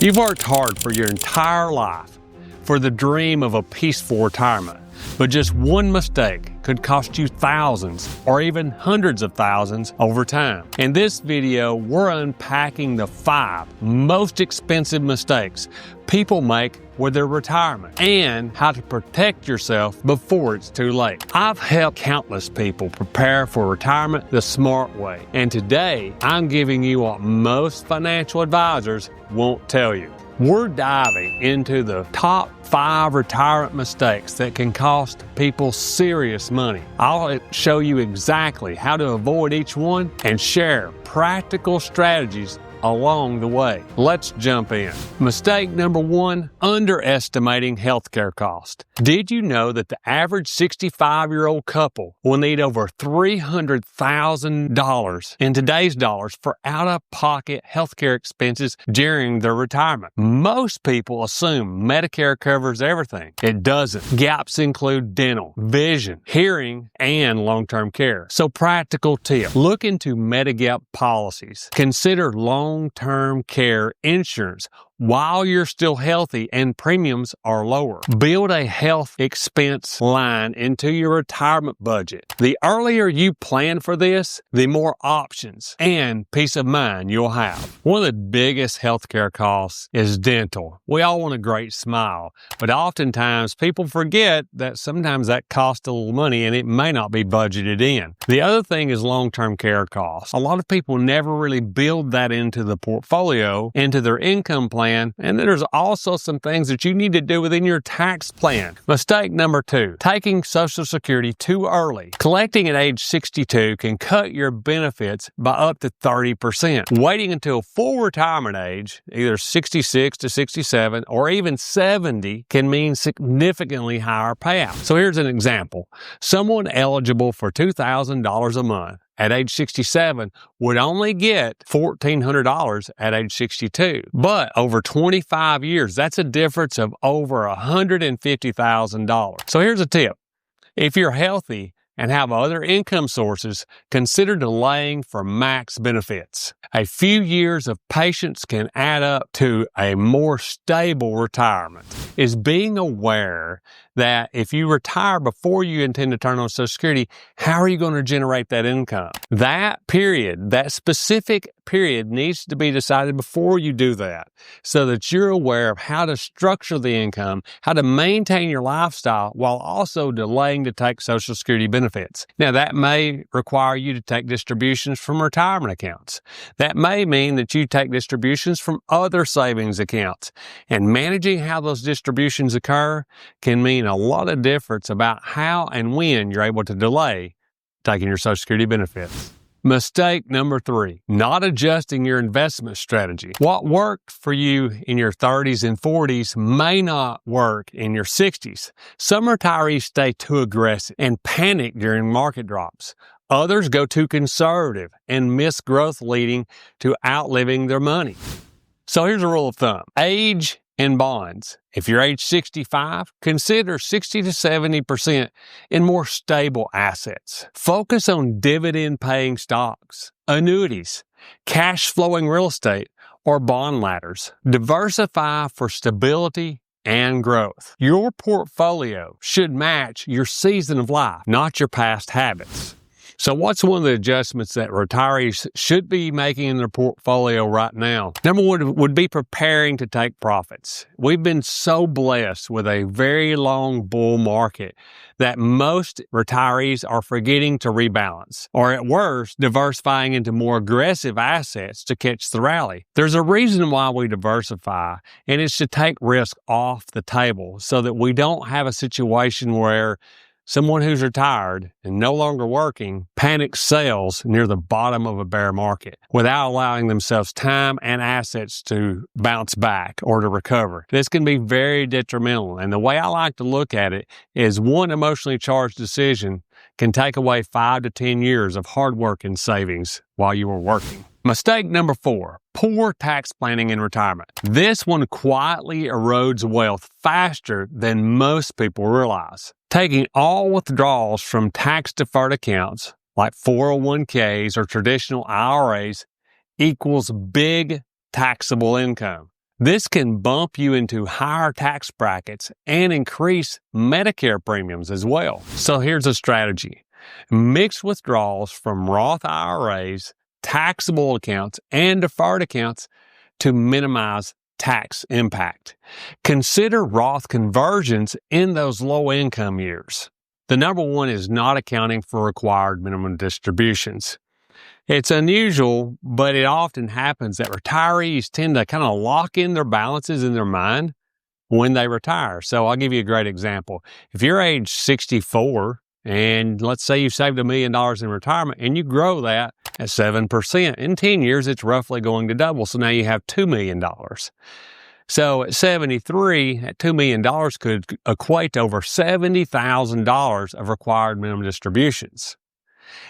You've worked hard for your entire life for the dream of a peaceful retirement, but just one mistake could cost you thousands or even hundreds of thousands over time. In this video, we're unpacking the 5 most expensive mistakes people make with their retirement and how to protect yourself before it's too late. I've helped countless people prepare for retirement the smart way, and today I'm giving you what most financial advisors won't tell you. We're diving into the top 5 retirement mistakes that can cost people serious money. I'll show you exactly how to avoid each one and share practical strategies along the way. Let's jump in. Mistake number 1, underestimating healthcare cost. Did you know that the average 65-year-old couple will need over $300,000 in today's dollars for out-of-pocket healthcare expenses during their retirement? Most people assume Medicare covers everything. It doesn't. Gaps include dental, vision, hearing, and long-term care. So practical tip, look into Medigap policies. Consider long-term care insurance while you're still healthy and premiums are lower. Build a health expense line into your retirement budget. The earlier you plan for this, the more options and peace of mind you'll have. One of the biggest healthcare costs is dental. We all want a great smile, but oftentimes people forget that sometimes that costs a little money and it may not be budgeted in. The other thing is long-term care costs. A lot of people never really build that into the portfolio, into their income plan. And then there's also some things that you need to do within your tax plan. Mistake number 2, taking Social Security too early. Collecting at age 62 can cut your benefits by up to 30%. Waiting until full retirement age, either 66 to 67 or even 70, can mean significantly higher payout. So here's an example. Someone eligible for $2,000 a month at age 67 would only get $1,400 at age 62. But over 25 years, that's a difference of over $150,000. So here's a tip. If you're healthy and have other income sources, consider delaying for max benefits. A few years of patience can add up to a more stable retirement. Is being aware that if you retire before you intend to turn on Social Security, how are you going to generate that income? That specific period needs to be decided before you do that, so that you're aware of how to structure the income, how to maintain your lifestyle while also delaying to take Social Security benefits. Now, that may require you to take distributions from retirement accounts. That may mean that you take distributions from other savings accounts. And managing how those distributions occur can mean a lot of difference about how and when you're able to delay taking your Social Security benefits. Mistake number 3, not adjusting your investment strategy. What worked for you in your 30s and 40s may not work in your 60s. Some retirees stay too aggressive and panic during market drops. Others go too conservative and miss growth, leading to outliving their money. So here's a rule of thumb. Age in bonds. If you're age 65, consider 60 to 70% in more stable assets. Focus on dividend-paying stocks, annuities, cash-flowing real estate, or bond ladders. Diversify for stability and growth. Your portfolio should match your season of life, not your past habits. So what's one of the adjustments that retirees should be making in their portfolio right now? Number 1 would be preparing to take profits. We've been so blessed with a very long bull market that most retirees are forgetting to rebalance, or at worst, diversifying into more aggressive assets to catch the rally. There's a reason why we diversify, and it's to take risk off the table so that we don't have a situation where someone who's retired and no longer working panic sells near the bottom of a bear market without allowing themselves time and assets to bounce back or to recover. This can be very detrimental. And the way I like to look at it is one emotionally charged decision can take away 5 to 10 years of hard work and savings while you were working. Mistake number 4, poor tax planning in retirement. This one quietly erodes wealth faster than most people realize. Taking all withdrawals from tax-deferred accounts like 401ks or traditional IRAs equals big taxable income. This can bump you into higher tax brackets and increase Medicare premiums as well. So here's a strategy. Mix withdrawals from Roth IRAs, taxable accounts, and deferred accounts to minimize tax impact. Consider Roth conversions in those low-income years. The number one is not accounting for required minimum distributions. It's unusual, but it often happens that retirees tend to kind of lock in their balances in their mind when they retire. So I'll give you a great example. If you're age 64 and let's say you saved $1 million in retirement and you grow that at 7%, in 10 years, it's roughly going to double. So now you have $2 million. So at 73, at $2 million could equate to over $70,000 of required minimum distributions.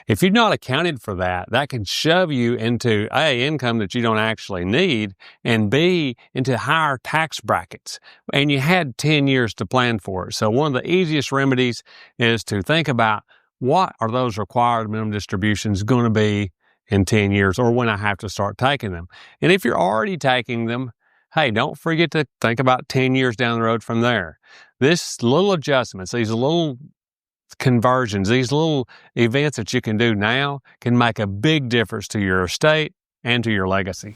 If you've not accounted for that, that can shove you into A, income that you don't actually need, and B, into higher tax brackets. And you had 10 years to plan for it. So one of the easiest remedies is to think about what are those required minimum distributions going to be in 10 years or when I have to start taking them. And if you're already taking them, hey, don't forget to think about 10 years down the road from there. This little adjustments, these little conversions, these little events that you can do now can make a big difference to your estate and to your legacy.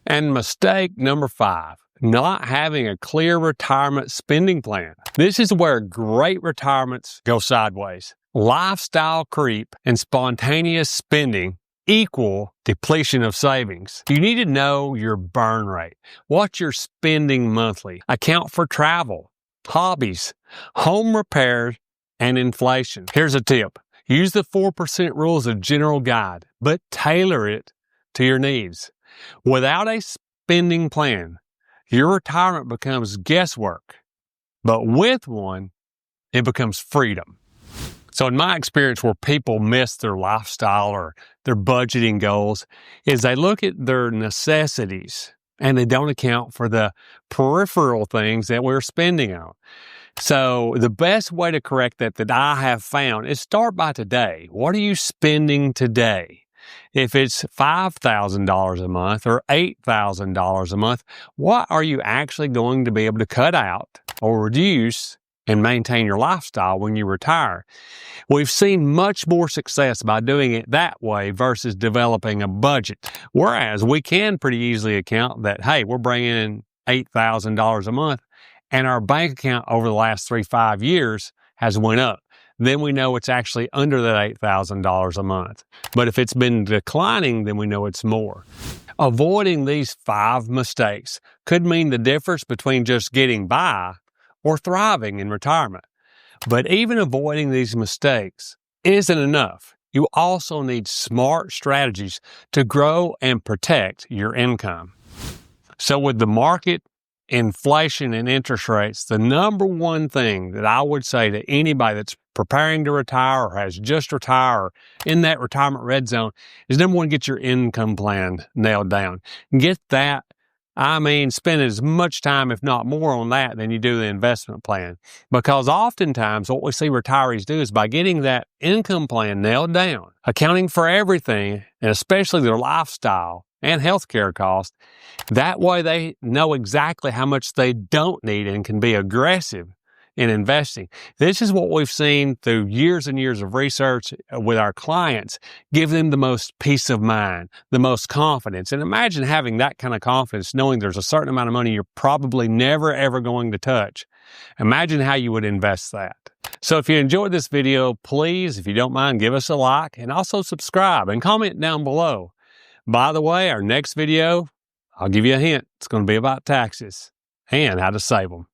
And mistake number 5, not having a clear retirement spending plan. This is where great retirements go sideways. Lifestyle creep and spontaneous spending equal depletion of savings. You need to know your burn rate, what you're spending monthly, account for travel, hobbies, home repairs, and inflation. Here's a tip. Use the 4% rule as a general guide, but tailor it to your needs. Without a spending plan, your retirement becomes guesswork. But with one, it becomes freedom. So in my experience, where people miss their lifestyle or their budgeting goals is they look at their necessities and they don't account for the peripheral things that we're spending on. So the best way to correct that I have found is start by today. What are you spending today? If it's $5,000 a month or $8,000 a month, what are you actually going to be able to cut out or reduce and maintain your lifestyle when you retire? We've seen much more success by doing it that way versus developing a budget. Whereas we can pretty easily account that, hey, we're bringing in $8,000 a month and our bank account over the last 3-5 years has went up. Then we know it's actually under that $8,000 a month. But if it's been declining, then we know it's more. Avoiding these 5 mistakes could mean the difference between just getting by or thriving in retirement. But even avoiding these mistakes isn't enough. You also need smart strategies to grow and protect your income. So with the market, inflation, and interest rates, the number one thing that I would say to anybody that's preparing to retire or has just retired or in that retirement red zone is number one, get your income plan nailed down. Get that. Spend as much time, if not more, on that than you do the investment plan. Because oftentimes what we see retirees do is by getting that income plan nailed down, accounting for everything, and especially their lifestyle and healthcare costs, that way they know exactly how much they don't need and can be aggressive in investing. This is what we've seen through years and years of research with our clients, give them the most peace of mind, the most confidence. And imagine having that kind of confidence, knowing there's a certain amount of money you're probably never, ever going to touch. Imagine how you would invest that. So if you enjoyed this video, please, if you don't mind, give us a like and also subscribe and comment down below. By the way, our next video, I'll give you a hint. It's going to be about taxes and how to save them.